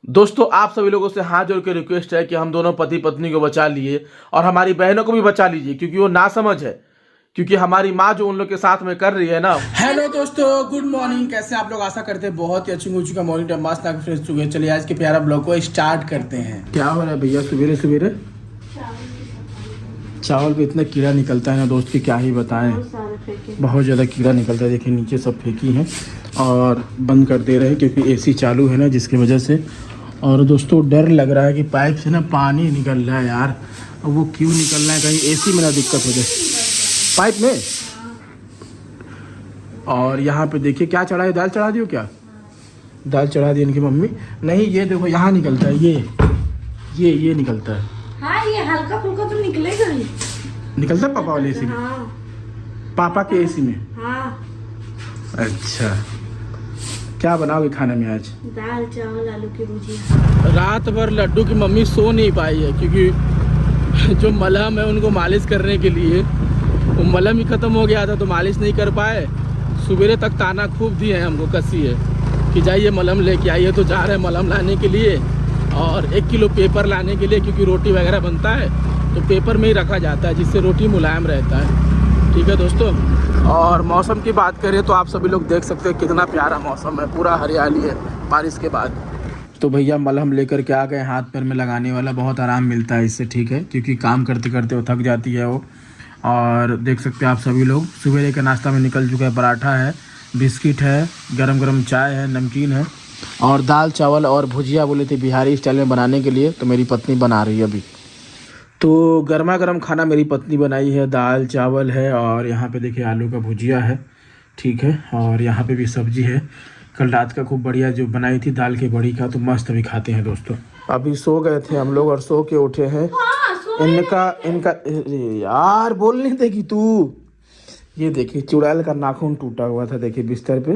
दोस्तों आप सभी लोगों से हाथ जोड़ के रिक्वेस्ट है कि हम दोनों पति पत्नी को बचा लिए और हमारी बहनों को भी बचा लीजिए, क्योंकि वो नासमझ है, क्योंकि हमारी माँ जो उन लोग के साथ में कर रही है ना। हेलो दोस्तों, गुड मॉर्निंग। कैसे आप लोग? आशा करते हैं बहुत ही अच्छी हो चुका मॉर्निंग टाइम, मस्त आके फ्रेश चुके। चलिए आज के प्यारा ब्लॉग को स्टार्ट करते हैं। क्या हो रहा है भैया सवेरे सवेरे? चावल पे इतना कीड़ा निकलता है ना दोस्त की क्या ही बताएं। बहुत ज़्यादा कीड़ा निकलता है। देखिए नीचे सब फेंकी हैं और बंद कर दे रहे हैं क्योंकि एसी चालू है ना, जिसकी वजह से। और दोस्तों डर लग रहा है कि पाइप से ना पानी निकल रहा है यार। अब वो क्यों निकल रहा है, कहीं एसी में ना दिक्कत हो जाए पाइप में। और यहाँ पे देखिए क्या चढ़ा है, दाल चढ़ा दियो क्या? दाल चढ़ा दी इनकी मम्मी। नहीं ये देखो यहाँ निकलता है, ये निकलता है। हाँ ये हल्का फुल्का तो निकलेगा ही। निकलता है पापा वाले एसी में? हाँ। पापा के एसी में? हाँ। अच्छा, क्या बनाओगे खाने में आज? दाल चावल आलू की भुजिया। रात भर लड्डू की मम्मी सो नहीं पाई है, क्योंकि जो मलहम है उनको मालिश करने के लिए वो मलहम ही ख़त्म हो गया था, तो मालिश नहीं कर पाए। सुबह तक ताना खूब दिए हैं हमको, कसी है कि जाइए मलहम लेके आइए। तो जा रहे हैं मलहम लाने के लिए और 1 किलो पेपर लाने के लिए, क्योंकि रोटी वगैरह बनता है तो पेपर में ही रखा जाता है, जिससे रोटी मुलायम रहता है। ठीक है दोस्तों। और मौसम की बात करें तो आप सभी लोग देख सकते हैं कितना प्यारा मौसम है, पूरा हरियाली है बारिश के बाद। तो भैया मलहम लेकर के आ गए, हाथ पैर में लगाने वाला, बहुत आराम मिलता है इससे। ठीक है, क्योंकि काम करते करते वो थक जाती है वो। और देख सकते हैं आप सभी लोग सवेरे के नाश्ता में निकल चुका है। पराठा है, बिस्किट है, गरम गरम चाय है, नमकीन है और दाल चावल और भुजिया बोले थे बिहारी स्टाइल में बनाने के लिए, तो मेरी पत्नी बना रही है अभी। तो गर्मा गर्म खाना मेरी पत्नी बनाई है, दाल चावल है और यहाँ पे देखिए आलू का भुजिया है। ठीक है, और यहाँ पे भी सब्जी है। कल रात का खूब बढ़िया जो बनाई थी दाल के बड़ी का, तो मस्त अभी खाते हैं दोस्तों। अभी सो गए थे हम लोग और सो के उठे हैं। इनका यार बोल नहीं देगी तू। ये देखिए चुड़ैल का नाखून टूटा हुआ था, देखिए बिस्तर पे।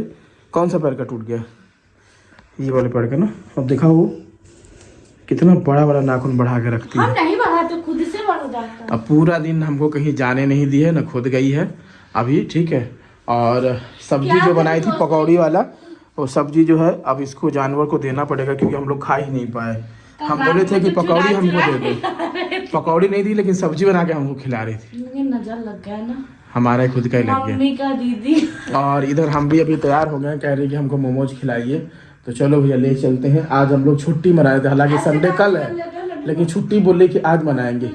कौन सा पैर का टूट गया? ये वाले पैर का ना। अब देखा वो कितना बड़ा बड़ा नाखून बढ़ा के रखती है। हम नहीं बढ़ा तो खुद से बढ़ जाता है। अब पूरा दिन हमको कहीं जाने नहीं दी है ना, खुद गई है अभी। ठीक है, और सब्जी जो बनाई थी पकौड़ी वाला, वो सब्जी जो है अब इसको जानवर को देना पड़ेगा, क्योंकि हम लोग खा ही नहीं पाए। हम बोले थे कि पकौड़ी हमको दे दो, पकौड़ी नहीं दी, लेकिन सब्जी बना के हमको खिला रही थी। नजर लग गया ना, हमारा खुद का ही लग गया। मम्मी का दीदी। और इधर हम भी अभी तैयार हो गए, कह रही कि हमको मोमोज खिलाइए। तो चलो भैया ले चलते हैं। आज हम लोग छुट्टी मना रहे थे, हालांकि संडे कल है, लेकिन छुट्टी बोले कि आज मनाएंगे।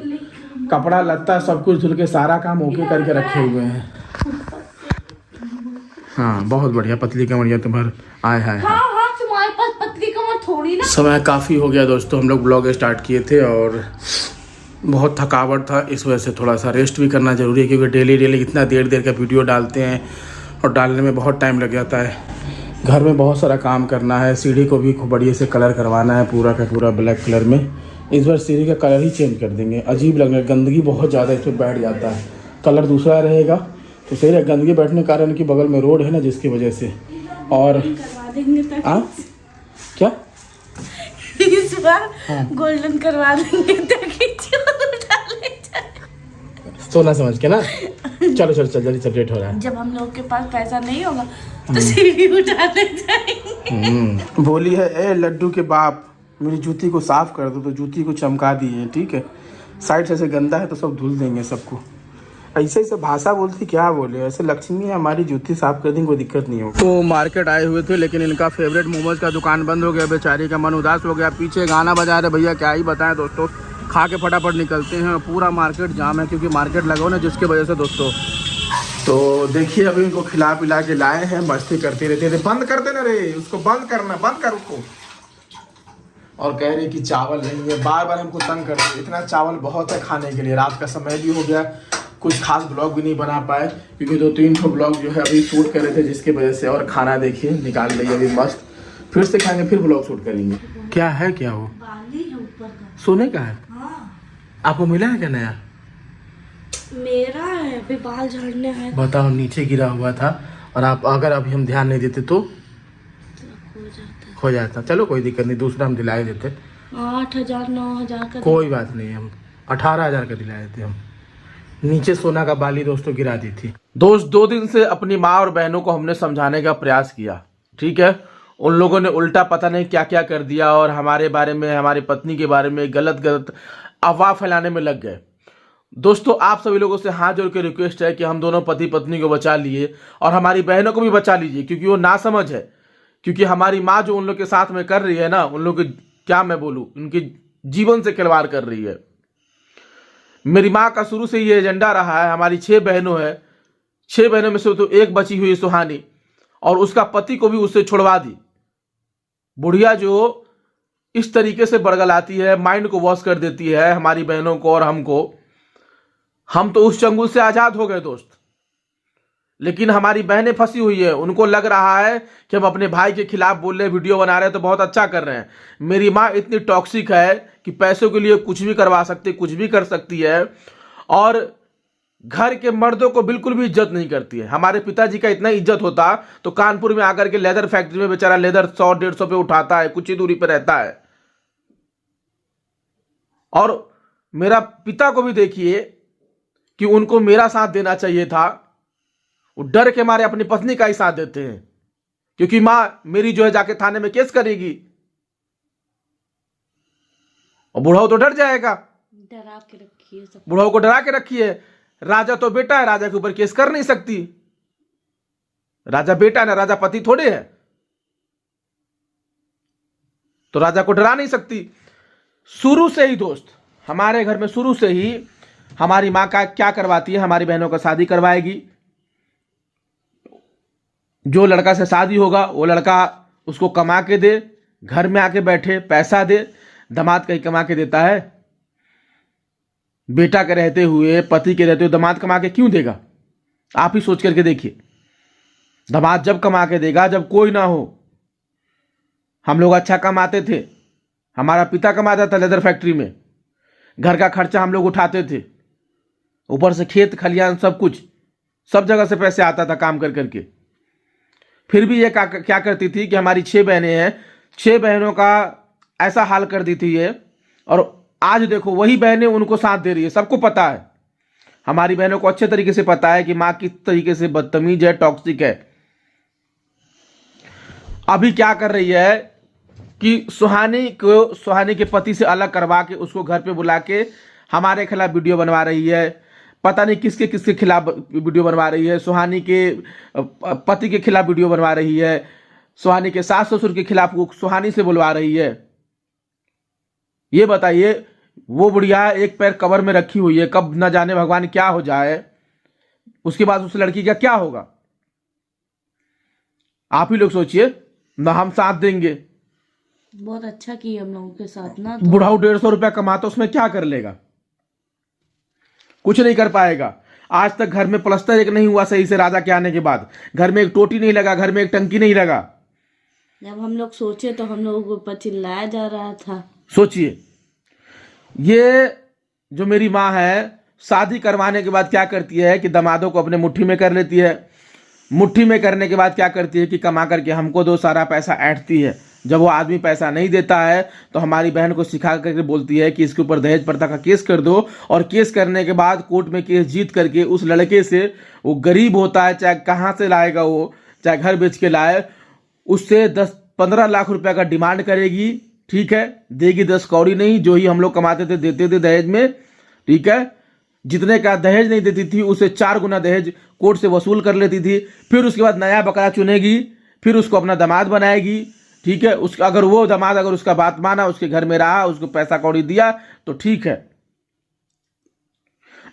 कपड़ा लत्ता सब कुछ धुल के सारा काम ओके करके रखे हुए हैं। हाँ बहुत बढ़िया, पतली कमरिया तुम्हार आए है। हाँ तुम्हारे पास पतली कमर थोड़ी ना। समय काफ़ी हो गया दोस्तों, हम लोग ब्लॉग स्टार्ट किए थे और बहुत थकावट था, इस वजह से थोड़ा सा रेस्ट भी करना ज़रूरी है, क्योंकि डेली इतना देर का वीडियो डालते हैं और डालने में बहुत टाइम लग जाता है। घर में बहुत सारा काम करना है, सीढ़ी को भी खूब बढ़िया से कलर करवाना है, पूरा का पूरा ब्लैक कलर में। इस बार सीढ़ी का कलर ही चेंज कर देंगे, अजीब लग रहा है, गंदगी बहुत ज़्यादा इस पर बैठ जाता है। कलर दूसरा रहेगा तो सही है, गंदगी बैठने के कारण कि बगल में रोड है ना, जिसकी वजह से। और क्या इस बार गोल्डन करवा देंगे ताकि सोना समझ के ना। चलो जल्दी सब लेट हो रहा है। जब हम लोग के पास पैसा नहीं होगा तो सीढ़ी उठाने जाएंगे। बोली है ए लड्डू के बाप, मेरी जूती को साफ कर दो, तो जूती को चमका दिए। ठीक है, साइड से ऐसे गंदा है तो सब धुल देंगे सबको। ऐसे ही सब भाषा बोलती, क्या बोले, ऐसे लक्ष्मी है हमारी, जूती साफ कर देंगे, कोई दिक्कत नहीं हो। तो मार्केट आए हुए थे, लेकिन इनका फेवरेट मोमोज का दुकान बंद हो गया, बेचारी का मन उदास हो गया। पीछे गाना बजा रहे भैया, क्या ही बताएं दोस्तों। खा के फटाफट निकलते हैं, पूरा मार्केट जाम है, क्योंकि मार्केट लगा ना, जिसकी वजह से दोस्तों। तो देखिए अभी इनको खिला पिला के लाए हैं, मस्ती करते रहते थे। बंद कर देना रे उसको, बंद करना, बंद कर उसको। और कह रही कि चावल नहीं है, बार बार हमको तंग कर रही। इतना चावल बहुत है खाने के लिए, रात का समय भी हो गया, कुछ खास ब्लॉग भी नहीं बना पाए, क्योंकि 2-3 ब्लॉग जो है अभी शूट कर रहे थे, जिसकी वजह से। और खाना देखिए निकाल रही है अभी मस्त, फिर से खाएंगे, फिर ब्लॉग शूट करेंगे। क्या है, क्या वो सोने का है? आपको मिला है क्या नया? मेरा है, अभी बाल झाड़ने है। बताओ, नीचे गिरा हुआ था और आप अगर अभी हम ध्यान नहीं देते तो खो जाता। चलो कोई दिक्कत नहीं, दूसरा हम दिलाए देते। 8,000 9,000 का कोई बात नहीं, हम 18,000 का दिलाए देते। हम नीचे सोना का बाली दोस्तों गिरा दी थी। दोस्त 2 दिन से अपनी माँ और बहनों को हमने समझाने का प्रयास किया, ठीक है, उन लोगों ने उल्टा पता नहीं क्या क्या कर दिया और हमारे बारे में, हमारी पत्नी के बारे में गलत गलत अफवाह फैलाने में लग गए। दोस्तों, आप सभी लोगों से हाथ जोड़ के रिक्वेस्ट है कि हम दोनों पति पत्नी को बचा लिए और हमारी बहनों को भी बचा लीजिए, क्योंकि वो नासमझ है। क्योंकि हमारी माँ जो उन लोग के साथ में कर रही है ना, उन लोग के क्या मैं बोलूं, उनके जीवन से खिलवाड़ कर रही है। मेरी माँ का शुरू से ये एजेंडा रहा है। हमारी 6 बहनों है, 6 बहनों में से तो एक बची हुई सुहानी, और उसका पति को भी उससे छुड़वा दी। बुढ़िया जो इस तरीके से बड़गलाती है, माइंड को वॉश कर देती है हमारी बहनों को और हमको। हम तो उस चंगुल से आजाद हो गए दोस्त, लेकिन हमारी बहनें फंसी हुई है। उनको लग रहा है कि हम अपने भाई के खिलाफ बोल रहे, वीडियो बना रहे हैं तो बहुत अच्छा कर रहे हैं। मेरी माँ इतनी टॉक्सिक है कि पैसों के लिए कुछ भी करवा सकती, कुछ भी कर सकती है, और घर के मर्दों को बिल्कुल भी इज्जत नहीं करती है। हमारे पिताजी का इतना इज्जत होता तो कानपुर में आकर के लेदर फैक्ट्री में बेचारा लेदर 100-150 पे उठाता है, कुछ ही दूरी पे रहता है। और मेरा पिता को भी देखिए कि उनको मेरा साथ देना चाहिए था, वो डर के मारे अपनी पत्नी का ही साथ देते हैं, क्योंकि मां मेरी जो है जाके थाने में केस करेगी और बुढ़ाओ तो डर जाएगा। डरा के रखिए सब। बुढ़ाओ को डरा के रखिए। राजा तो बेटा है, राजा के ऊपर केस कर नहीं सकती। राजा बेटा है ना, राजा पति थोड़े है, तो राजा को डरा नहीं सकती। शुरू से ही दोस्त, हमारे घर में शुरू से ही हमारी माँ का क्या करवाती है, हमारी बहनों का शादी करवाएगी। जो लड़का से शादी होगा वो लड़का उसको कमा के दे, घर में आके बैठे, पैसा दे। दामाद कहीं कमा के देता है? बेटा के रहते हुए, पति के रहते हुए दामाद कमा के क्यों देगा? आप ही सोच करके देखिए। दामाद जब कमा के देगा जब कोई ना हो। हम लोग अच्छा कमाते थे, हमारा पिता कमाता था लेदर फैक्ट्री में, घर का खर्चा हम लोग उठाते थे, ऊपर से खेत खलियान सब कुछ, सब जगह से पैसे आता था काम कर करके। फिर भी ये क्या करती थी कि हमारी 6 बहनें हैं, 6 बहनों का ऐसा हाल कर दी थी ये, और आज देखो वही बहनें उनको साथ दे रही है। सबको पता है, हमारी बहनों को अच्छे तरीके से पता है कि माँ किस तरीके से बदतमीज है, टॉक्सिक है। अभी क्या कर रही है कि सुहानी के पति से अलग करवा के उसको घर पे बुला के हमारे खिलाफ वीडियो बनवा रही है। पता नहीं किसके किसके खिलाफ वीडियो बनवा रही है। सुहानी के पति के खिलाफ वीडियो बनवा रही है, सुहानी के सास ससुर के खिलाफ वो सुहानी से बुलवा रही है। ये बताइए, वो बुढ़िया एक पैर कब्र में रखी हुई है, कब न जाने भगवान क्या हो जाए, उसके बाद उस लड़की का क्या होगा? आप ही लोग सोचिए ना। हम साथ देंगे। बहुत अच्छा किया हम लोगों के साथ ना। बुढ़ाऊ 150 रुपया कमाता, उसमें क्या कर लेगा? कुछ नहीं कर पाएगा। आज तक घर में प्लस्तर एक नहीं हुआ सही से राजा के आने के बाद। घर में एक टोटी नहीं लगा, घर में एक टंकी नहीं लगा। जब हम लोग सोचे तो हम लोगों के ऊपर चिल्लाया जा रहा था। सोचिए, ये जो मेरी माँ है, शादी करवाने के बाद क्या करती है कि दामादों को अपने मुट्ठी में कर लेती है। मुट्ठी में करने के बाद क्या करती है कि कमा करके हमको दो, सारा पैसा ऐंठती है। जब वो आदमी पैसा नहीं देता है तो हमारी बहन को सिखा करके बोलती है कि इसके ऊपर दहेज प्रथा का केस कर दो, और केस करने के बाद कोर्ट में केस जीत करके उस लड़के से, वो गरीब होता है, चाहे कहाँ से लाएगा वो, चाहे घर बेच के लाए, उससे 10-15 लाख रुपए का डिमांड करेगी। ठीक है, देगी 10 कौड़ी नहीं, जो ही हम लोग कमाते थे देते थे दहेज में। ठीक है, जितने का दहेज नहीं देती थी उससे 4 गुना दहेज कोर्ट से वसूल कर लेती थी। फिर उसके बाद नया बकरा चुनेगी, फिर उसको अपना दामाद बनाएगी। ठीक है, उसका अगर वो दामाद अगर उसका बात माना, उसके घर में रहा, उसको पैसा कौड़ी दिया तो ठीक है।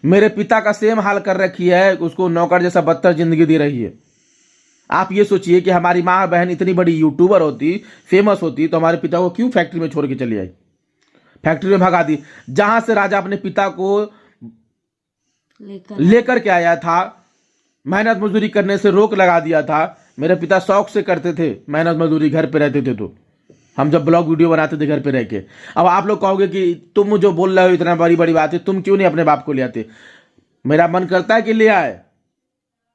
मेरे पिता का सेम हाल कर रखी है, उसको नौकर जैसा बदतर जिंदगी दे रही है। आप ये सोचिए कि हमारी माँ बहन इतनी बड़ी यूट्यूबर होती, फेमस होती, तो हमारे पिता को क्यों फैक्ट्री में छोड़ के चली आई? फैक्ट्री में भगा दी, जहां से राजा अपने पिता को लेकर के आया था। मेहनत मजदूरी करने से रोक लगा दिया था। मेरे पिता शौक से करते थे मेहनत मजदूरी, घर पे रहते थे। तो हम जब ब्लॉग वीडियो बनाते थे घर पे रह के। अब आप लोग कहोगे कि तुम जो बोल रहे हो इतना बड़ी बड़ी बात है, तुम क्यों नहीं अपने बाप को ले आते? मेरा मन करता है कि ले आए,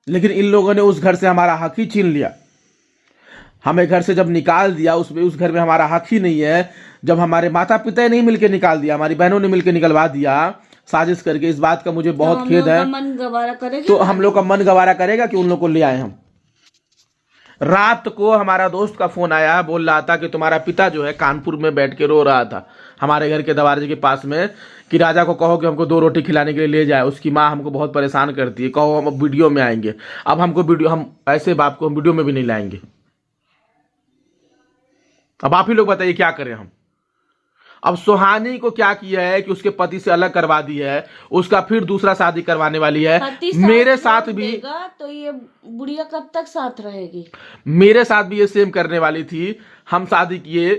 लेकिन इन लोगों ने उस घर से हमारा हक ही छीन लिया। हमें घर से जब निकाल दिया, उस घर में हमारा हक ही नहीं है। जब हमारे माता पिता ने मिलकर निकाल दिया, हमारी बहनों ने मिलकर निकलवा दिया साजिश करके, इस बात का मुझे बहुत खेद है। मन गवारा करेगा, तो हम लोग का मन गवारा करेगा कि उन लोग को ले आए हम। रात को हमारा दोस्त का फोन आया, बोल रहा था कि तुम्हारा पिता जो है कानपुर में बैठ के रो रहा था हमारे घर के दरवाजे के पास में, कि राजा को कहो कि हमको 2 रोटी खिलाने के लिए ले जाए, उसकी माँ हमको बहुत परेशान करती है, कहो हम अब वीडियो में आएंगे। अब हमको वीडियो, हम ऐसे बाप को हम वीडियो में भी नहीं लाएंगे। अब आप ही लोग बताइए क्या करें हम। अब सुहानी को क्या किया है कि उसके पति से अलग करवा दी है, उसका फिर दूसरा शादी करवाने वाली है। मेरे साथ भी तो ये बुढ़िया कब तक साथ रहेगी? मेरे साथ भी ये सेम करने वाली थी। हम शादी किए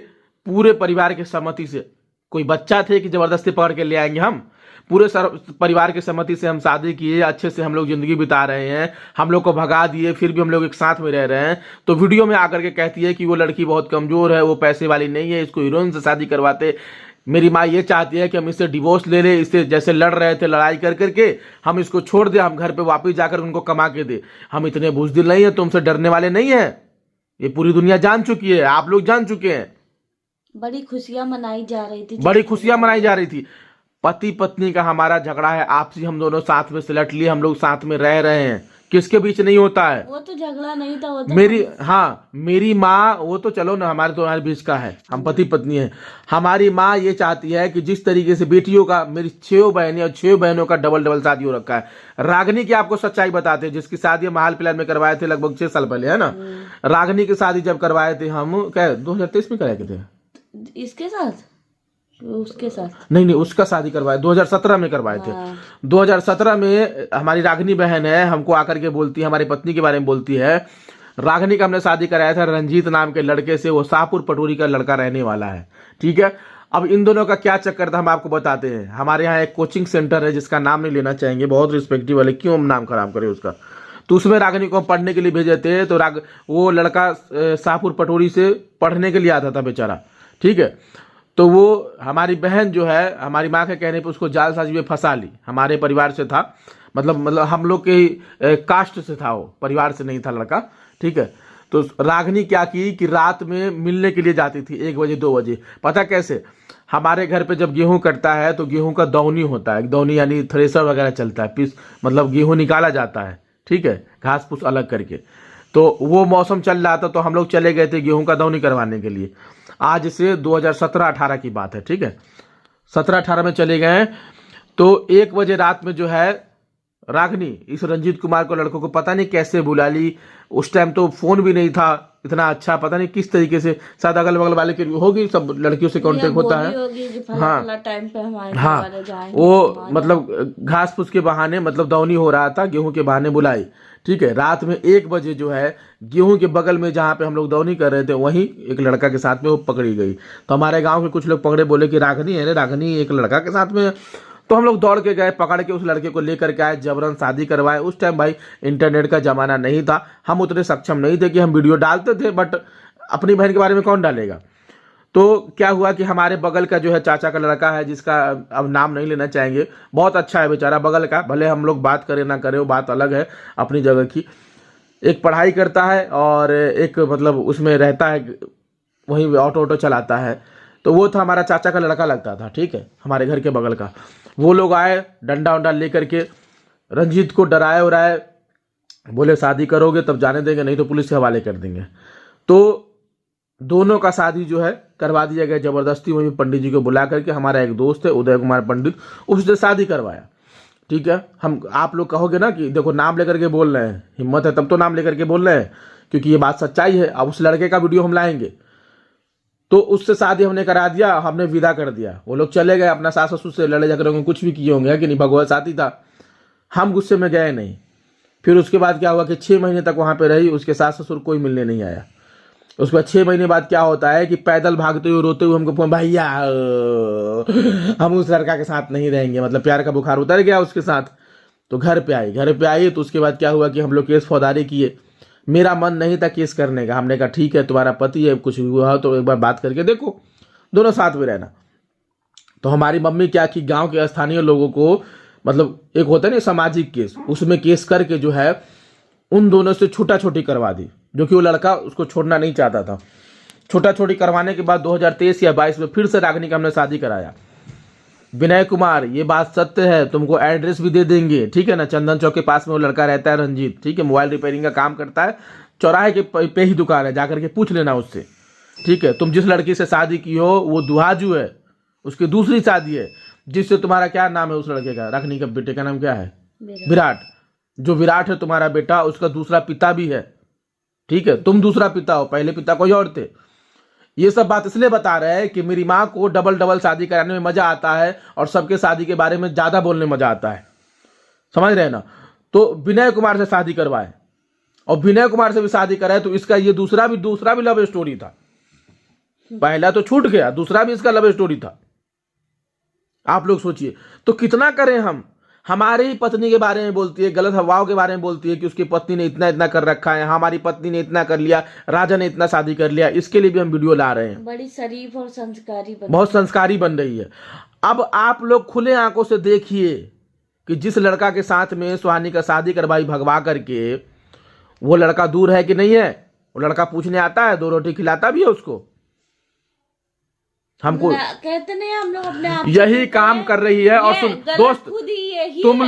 पूरे परिवार के सहमति से, कोई बच्चा थे कि जबरदस्ती पकड़ के ले आएंगे हम। पूरे परिवार के सहमति से हम शादी किए, अच्छे से हम लोग जिंदगी बिता रहे हैं। हम लोग को भगा दिए, फिर भी हम लोग एक साथ में रह रहे हैं। तो वीडियो में आकर के कहती है कि वो लड़की बहुत कमजोर है, वो पैसे वाली नहीं है, इसको हीरोइन से शादी करवाते। मेरी माँ ये चाहती है कि हम इससे डिवोर्स ले ले, इससे जैसे लड़ रहे थे लड़ाई कर करके हम इसको छोड़ दे, हम घर पे वापस जाकर उनको कमा के दे। हम इतने बुज़दिल नहीं है, तुमसे डरने वाले नहीं है। ये पूरी दुनिया जान चुकी है, आप लोग जान चुके हैं। बड़ी खुशियां मनाई जा रही थी, बड़ी खुशियां मनाई जा रही थी। पति पत्नी का हमारा झगड़ा है आपसी, हम दोनों साथ में सिलट लिए, हम लोग साथ में रह रहे हैं, किसके बीच नहीं होता है। वो तो झगड़ा नहीं था, वो तो मेरी माँ, वो तो चलो ना हमारे तो हमारे बीच का है, हम पति पत्नी हैं। हमारी माँ ये चाहती है कि जिस तरीके से बेटियों का, मेरी 6 बहनें और 6 बहनों का डबल शादी हो रखा है। रागनी की आपको सच्चाई बताते हैं, जिसकी शादी हम हाल फिलहाल में करवाए थे लगभग 6 साल पहले, है ना। रागनी की शादी जब करवाए थे हम, क्या 2023 में कराए थे इसके साथ, उसके साथ नहीं, उसका शादी करवाए 2017 में करवाए थे। 2017 में हमारी रागनी बहन है, हमको आकर के बोलती है, हमारी पत्नी के बारे में बोलती है, रागनी का हमने शादी कराया था रंजीत नाम के लड़के से, वो शाहपुर पटोरी का लड़का रहने वाला है, ठीक है। अब इन दोनों का क्या चक्कर था हम आपको बताते हैं। हमारे यहाँ एक कोचिंग सेंटर है जिसका नाम नहीं लेना चाहेंगे, बहुत रिस्पेक्टिव वाले, क्यों हम नाम खराब करें उसका। तो उसमें रागनी को पढ़ने के लिए भेजे थे। तो वो लड़का शाहपुर पटोरी से पढ़ने के लिए आता था बेचारा, ठीक है। तो वो हमारी बहन जो है, हमारी माँ के कहने पे उसको जालसाजी में फंसा ली। हमारे परिवार से था, मतलब हम लोग के कास्ट से था, वो परिवार से नहीं था लड़का, ठीक है। तो रागनी क्या की कि रात में मिलने के लिए जाती थी 1 बजे 2 बजे। पता कैसे? हमारे घर पे जब गेहूं कटता है तो गेहूं का दौनी होता है, दौनी यानी थ्रेसर वगैरह चलता है, पीस मतलब गेहूं निकाला जाता है, ठीक है, घास फूस अलग करके। तो वो मौसम चल रहा था, तो हम लोग चले गए थे गेहूं का दौनी करवाने के लिए। आज से 2017-18 की बात है, ठीक है। 17-18 में चले गए। तो 1 बजे रात में जो है रागनी इस रंजीत कुमार को, लड़कों को पता नहीं कैसे बुला ली। उस टाइम तो फोन भी नहीं था इतना अच्छा, पता नहीं किस तरीके से, शायद अगल बगल वाले की होगी, सब लड़कियों से कांटेक्ट होता है। टाइम पे वो मतलब घास फूस के बहाने, मतलब दौनी हो रहा था, गेहूं के बहाने बुलाई, ठीक है। रात में 1 बजे जो है गेहूं के बगल में जहां पे हम लोग दौनी कर रहे थे, वहीं एक लड़का के साथ में वो पकड़ी गई। तो हमारे गांव के कुछ लोग पकड़े, बोले कि रागनी है, रागनी एक लड़का के साथ में। तो हम लोग दौड़ के गए, पकड़ के उस लड़के को लेकर के आए, जबरन शादी करवाए। उस टाइम भाई इंटरनेट का जमाना नहीं था, हम उतने सक्षम नहीं थे कि हम वीडियो डालते थे, बट अपनी बहन के बारे में कौन डालेगा। तो क्या हुआ कि हमारे बगल का जो है चाचा का लड़का है, जिसका अब नाम नहीं लेना चाहेंगे, बहुत अच्छा है बेचारा बगल का, भले हम लोग बात करें ना करें वो बात अलग है अपनी जगह की। एक पढ़ाई करता है और एक मतलब उसमें रहता है, वहीं ऑटो चलाता है। तो वो था हमारा चाचा का लड़का लगता था, ठीक है, हमारे घर के बगल का। वो लोग आए डंडा उंडा लेकर के, रंजीत को डराए उड़ाए, बोले शादी करोगे तब जाने देंगे, नहीं तो पुलिस के हवाले कर देंगे। तो दोनों का शादी जो है करवा दिया गया जबरदस्ती। वहीं पंडित जी को बुला करके, हमारा एक दोस्त है उदय कुमार पंडित, उसने शादी करवाया, ठीक है। हम आप लोग कहोगे ना कि देखो नाम लेकर के बोल रहे हैं, हिम्मत है तब तो नाम लेकर के बोल रहे हैं, क्योंकि ये बात सच्चाई है। अब उस लड़के का वीडियो हम लाएंगे। तो उससे शादी हमने करा दिया, हमने विदा कर दिया। वो लोग चले गए, अपना सास ससुर से लड़े झगड़े होंगे, कुछ भी किए होंगे कि नहीं, भगवत साथी था। हम गुस्से में गए नहीं। फिर उसके बाद क्या हुआ कि 6 महीने तक वहां पे रही, उसके सास ससुर कोई मिलने नहीं आया। उसके बाद 6 महीने बाद क्या होता है कि पैदल भागते हुए रोते हुए हमको फोन, भैया हम उस लड़का के साथ नहीं रहेंगे, मतलब प्यार का बुखार उतर गया उसके साथ। तो घर पे आई। तो उसके बाद क्या हुआ कि हम लोग केस फौजदारी किए। मेरा मन नहीं था केस करने का, हमने कहा ठीक है तुम्हारा पति है, कुछ हुआ तो एक बार बात करके देखो, दोनों साथ में रहना। तो हमारी मम्मी क्या की, गांव के स्थानीय लोगों को, मतलब एक होता है ना सामाजिक केस, उसमें केस करके जो है उन दोनों से छूटा छूटी करवा दी, जो कि वो लड़का उसको छोड़ना नहीं चाहता था। छूटा छूटी करवाने के बाद 2023 या 22 में फिर से रागनी का हमने शादी कराया। विनय कुमार, ये बात सत्य है, तुमको एड्रेस भी दे देंगे, ठीक है ना। चंदन चौक के पास में वो लड़का रहता है रंजीत, ठीक है, मोबाइल रिपेयरिंग का काम करता है। चौराहे के पे ही दुकान है, जाकर के पूछ लेना उससे, ठीक है। तुम जिस लड़की से शादी की हो वो दुहाजू है, उसकी दूसरी शादी है, जिससे तुम्हारा क्या नाम है उस लड़के का, रखनी का बेटे का नाम क्या है, विराट। जो विराट है तुम्हारा बेटा, उसका दूसरा पिता भी है, ठीक है। तुम दूसरा पिता हो, पहले पिता कोई और थे। ये सब बात इसलिए बता रहे हैं कि मेरी माँ को डबल डबल शादी कराने में मजा आता है और सबके शादी के बारे में ज्यादा बोलने में मजा आता है, समझ रहे हैं ना। तो विनय कुमार से शादी करवाए और विनय कुमार से भी शादी कराए, तो इसका ये दूसरा भी लव स्टोरी था। पहला तो छूट गया, दूसरा भी इसका लव स्टोरी था। आप लोग सोचिए तो कितना करें हम। हमारी ही पत्नी के बारे में बोलती है, गलत हवाओं के बारे में बोलती है कि उसकी पत्नी ने इतना इतना कर रखा है, हमारी पत्नी ने इतना कर लिया, राजा ने इतना शादी कर लिया। इसके लिए भी हम वीडियो ला रहे हैं। बड़ी शरीफ और संस्कारी बहुत संस्कारी बन रही है। अब आप लोग खुले आंखों से देखिए कि जिस लड़का के साथ में सुहानी का शादी करवाई भगवा करके, वो लड़का दूर है कि नहीं है। वो लड़का पूछने आता है, 2 रोटी खिलाता भी है उसको। हमको कहते नहीं, हम लोग अपने आप यही काम कर रही है। और सुन दोस्त, खुद ही यही तुम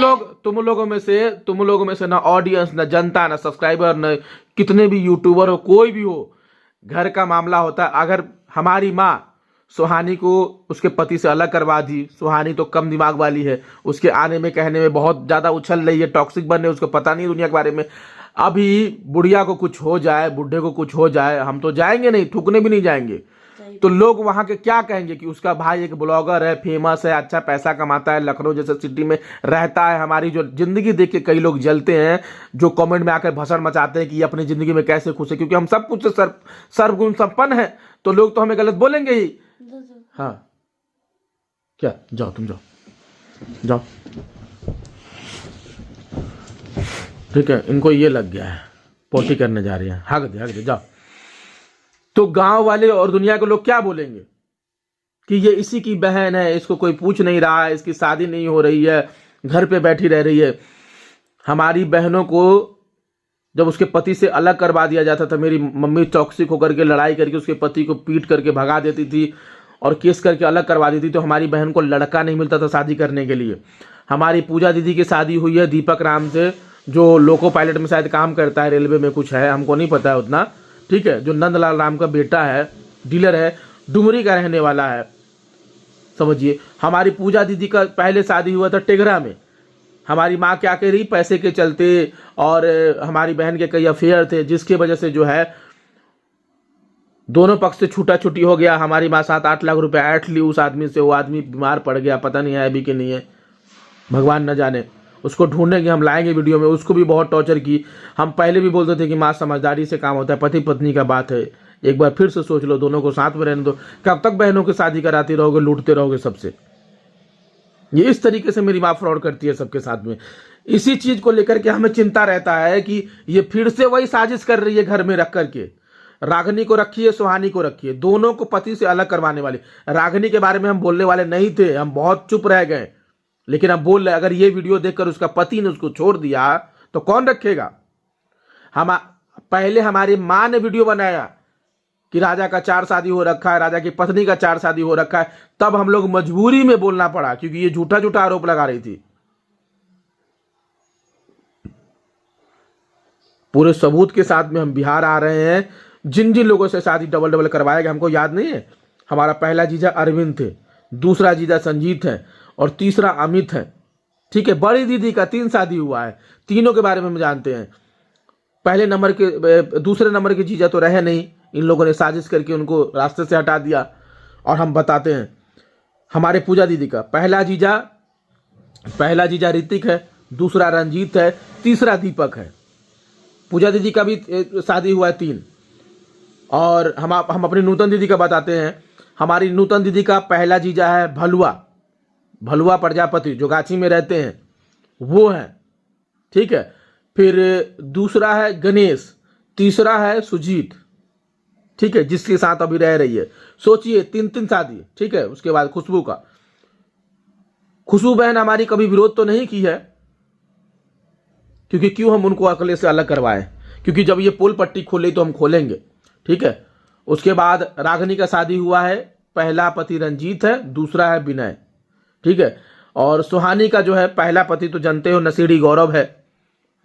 लोगों में से ना ऑडियंस, ना जनता, ना सब्सक्राइबर, ना कितने भी यूट्यूबर हो, कोई भी हो, घर का मामला होता है। अगर हमारी माँ सुहानी को उसके पति से अलग करवा दी, सुहानी तो कम दिमाग वाली है, उसके आने में कहने में बहुत ज्यादा उछल रही है, टॉक्सिक बन रही है, उसको पता नहीं दुनिया के बारे में। अभी बुढ़िया को कुछ हो जाए, बुढ़े को कुछ हो जाए, हम तो जाएंगे नहीं, थूकने भी नहीं जाएंगे। तो लोग वहां के क्या कहेंगे कि उसका भाई एक ब्लॉगर है, फेमस है, अच्छा पैसा कमाता है, लखनऊ जैसे सिटी में रहता है। हमारी जो जिंदगी देख के कई लोग जलते हैं, जो कमेंट में आकर भसड़ मचाते हैं कि ये अपनी जिंदगी में कैसे खुश है, क्योंकि हम सब कुछ से सर्वगुण संपन्न है, तो लोग तो हमें गलत बोलेंगे ही। हाँ क्या, जाओ तुम जाओ, ठीक है। इनको ये लग गया है, पोटी करने जा रही है, हक दे जाओ। तो गांव वाले और दुनिया के लोग क्या बोलेंगे कि ये इसी की बहन है, इसको कोई पूछ नहीं रहा है, इसकी शादी नहीं हो रही है, घर पे बैठी रह रही है। हमारी बहनों को जब उसके पति से अलग करवा दिया जाता था, मेरी मम्मी टॉक्सिक होकर के लड़ाई करके उसके पति को पीट करके भगा देती थी और केस करके अलग करवा देती, तो हमारी बहन को लड़का नहीं मिलता था शादी करने के लिए। हमारी पूजा दीदी की शादी हुई है दीपक राम से, जो लोको पायलट में शायद काम करता है, रेलवे में कुछ है, हमको नहीं पता है उतना, ठीक है। जो नंदलाल राम का बेटा है, डीलर है, डुमरी का रहने वाला है, समझिए। हमारी पूजा दीदी का पहले शादी हुआ था टेगरा में। हमारी माँ क्या कह रही, पैसे के चलते और हमारी बहन के कई अफेयर थे, जिसकी वजह से जो है दोनों पक्ष से छूटा छुट्टी हो गया। हमारी माँ 7-8 लाख रुपए ऐठ ली उस आदमी से, वो आदमी बीमार पड़ गया, पता नहीं है अभी कि नहीं है, भगवान न जाने। उसको ढूंढने की हम लाएंगे वीडियो में। उसको भी बहुत टॉर्चर की। हम पहले भी बोलते थे कि माँ समझदारी से काम होता है, पति पत्नी का बात है, एक बार फिर से सोच लो, दोनों को साथ में रहने दो। कब तक बहनों की शादी कराती रहोगे, लूटते रहोगे सबसे। ये इस तरीके से मेरी माँ फ्रॉड करती है सबके साथ में। इसी चीज को लेकर के हमें चिंता रहता है कि ये फिर से वही साजिश कर रही है, घर में रख करके। रागनी को रखी है, सुहानी को रखी है, दोनों को पति से अलग करवाने वाली। रागनी के बारे में हम बोलने वाले नहीं थे, हम बहुत चुप रह गए, लेकिन अब बोल रहे, अगर ये वीडियो देखकर उसका पति ने उसको छोड़ दिया तो कौन रखेगा। हम पहले हमारी माँ ने वीडियो बनाया कि राजा का 4 शादी हो रखा है, राजा की पत्नी का 4 शादी हो रखा है, तब हम लोग मजबूरी में बोलना पड़ा, क्योंकि ये झूठा झूठा आरोप लगा रही थी। पूरे सबूत के साथ में हम बिहार आ रहे हैं। जिन जिन लोगों से शादी डबल डबल करवाएगा हमको याद नहीं है। हमारा पहला जीजा अरविंद थे, दूसरा जीजा संजीत है और तीसरा अमित है, ठीक है। बड़ी दीदी का 3 शादी हुआ है, तीनों के बारे में हम जानते हैं। पहले नंबर के, दूसरे नंबर के जीजा तो रहे नहीं, इन लोगों ने साजिश करके उनको रास्ते से हटा दिया। और हम बताते हैं, हमारे पूजा दीदी का पहला जीजा ऋतिक है, दूसरा रंजीत है, तीसरा दीपक है। पूजा दीदी का भी शादी हुआ है 3। और हम अपनी नूतन दीदी का बताते हैं। हमारी नूतन दीदी का पहला जीजा है भलुआ प्रजापति, जो गाछी में रहते हैं, वो है, ठीक है। फिर दूसरा है गणेश, तीसरा है सुजीत, ठीक है, जिसके साथ अभी रह रही है। सोचिए 3 शादी, ठीक है। उसके बाद खुशबू बहन हमारी कभी विरोध तो नहीं की है, क्योंकि क्यों हम उनको अकेले से अलग करवाएं, क्योंकि जब ये पोल पट्टी खोले तो हम खोलेंगे, ठीक है। उसके बाद रागनी का शादी हुआ है, पहला पति रंजीत है, दूसरा है विनय, ठीक है। और सुहानी का जो है पहला पति तो जानते हो नसीड़ी गौरव है,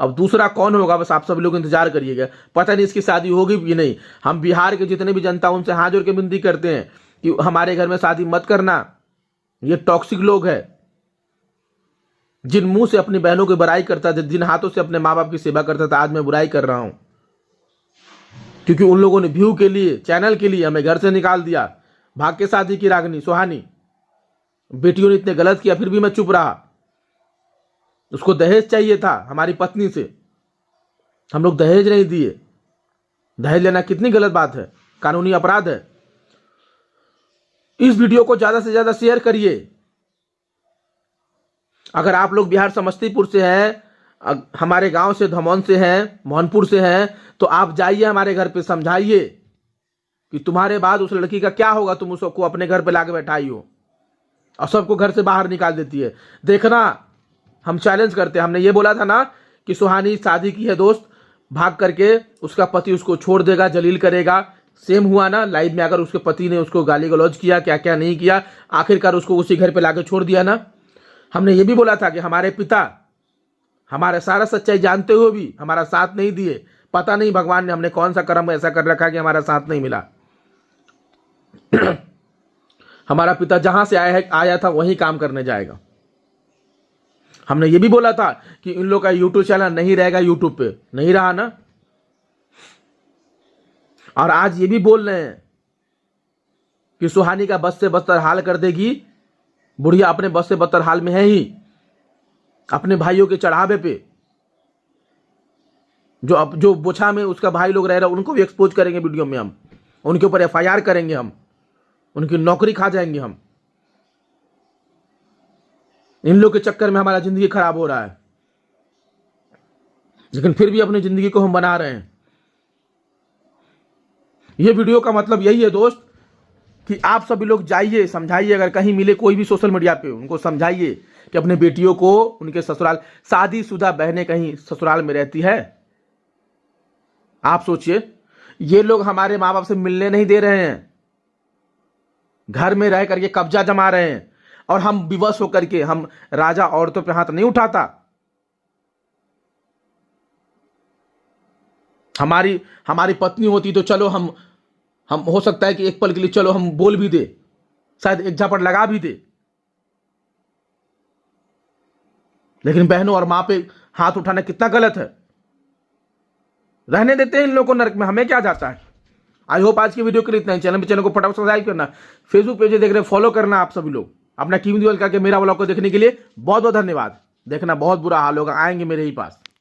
अब दूसरा कौन होगा बस आप सब लोग इंतजार करिएगा। पता नहीं इसकी शादी होगी भी नहीं। हम बिहार के जितने भी जनता उनसे हाथ जोड़ के विनती करते हैं कि हमारे घर में शादी मत करना। ये टॉक्सिक लोग हैं, जिन मुंह से अपनी बहनों की बुराई करता था, जिन हाथों से अपने माँ बाप की सेवा करता था, आज मैं बुराई कर रहा हूं क्योंकि उन लोगों ने व्यू के लिए, चैनल के लिए हमें घर से निकाल दिया। भाग के शादी की रागनी सुहानी, बेटियों ने इतने गलत किया फिर भी मैं चुप रहा। उसको दहेज चाहिए था हमारी पत्नी से, हम लोग दहेज नहीं दिए। दहेज लेना कितनी गलत बात है, कानूनी अपराध है। इस वीडियो को ज्यादा से ज्यादा शेयर करिए। अगर आप लोग बिहार समस्तीपुर से हैं, हमारे गांव से, धमौन से हैं, मोहनपुर से हैं, तो आप जाइए हमारे घर पे, समझाइए कि तुम्हारे बाद उस लड़की का क्या होगा। तुम उसको अपने घर पे लाके बैठाई हो और सबको घर से बाहर निकाल देती है। देखना, हम चैलेंज करते हैं। हमने ये बोला था ना कि सुहानी शादी की है दोस्त, भाग करके उसका पति उसको छोड़ देगा, जलील करेगा। सेम हुआ ना लाइव में। अगर उसके पति ने उसको गाली गलौज किया, क्या क्या नहीं किया, आखिरकार उसको उसी घर पे लाके छोड़ दिया ना। हमने ये भी बोला था कि हमारे पिता हमारा सारा सच्चाई जानते हुए भी हमारा साथ नहीं दिए। पता नहीं भगवान ने हमने कौन सा कर्म ऐसा कर रखा कि हमारा साथ नहीं मिला। हमारा पिता जहां से आया था वहीं काम करने जाएगा। हमने ये भी बोला था कि इन लोग का यूट्यूब चैनल नहीं रहेगा, यूट्यूब पे नहीं रहा ना। और आज ये भी बोल रहे हैं कि सुहानी का बस से बदतर हाल कर देगी। बुढ़िया अपने बस से बदतर हाल में है ही, अपने भाइयों के चढ़ावे पे। जो बोछा में उसका भाई लोग रह रहे उनको भी एक्सपोज करेंगे वीडियो में। हम उनके ऊपर FIR करेंगे, हम उनकी नौकरी खा जाएंगे हम। इन लोग के चक्कर में हमारा जिंदगी खराब हो रहा है, लेकिन फिर भी अपनी जिंदगी को हम बना रहे हैं। यह वीडियो का मतलब यही है दोस्त कि आप सभी लोग जाइए, समझाइए। अगर कहीं मिले कोई भी सोशल मीडिया पे, उनको समझाइए कि अपने बेटियों को उनके ससुराल, शादीशुदा बहनें कहीं ससुराल में रहती है। आप सोचिए, ये लोग हमारे माँ बाप से मिलने नहीं दे रहे हैं, घर में रह करके कब्जा जमा रहे हैं। और हम विवश होकर के, हम राजा औरतों पे हाथ नहीं उठाता। हमारी पत्नी होती तो चलो हम हो सकता है कि एक पल के लिए चलो हम बोल भी दे, शायद एक झापड़ लगा भी दे, लेकिन बहनों और मां पे हाथ उठाना कितना गलत है। रहने देते हैं इन लोगों को नरक में, हमें क्या जाता है। आई होप आज की वीडियो के लिए इतना ही। चैनल को फटाफट सब्सक्राइब करना, फेसबुक पेज देख रहे फॉलो करना। आप सभी लोग अपना कीमती वक्त करके मेरा व्लॉग को देखने के लिए बहुत बहुत धन्यवाद। देखना बहुत बुरा हाल होगा, आएंगे मेरे ही पास।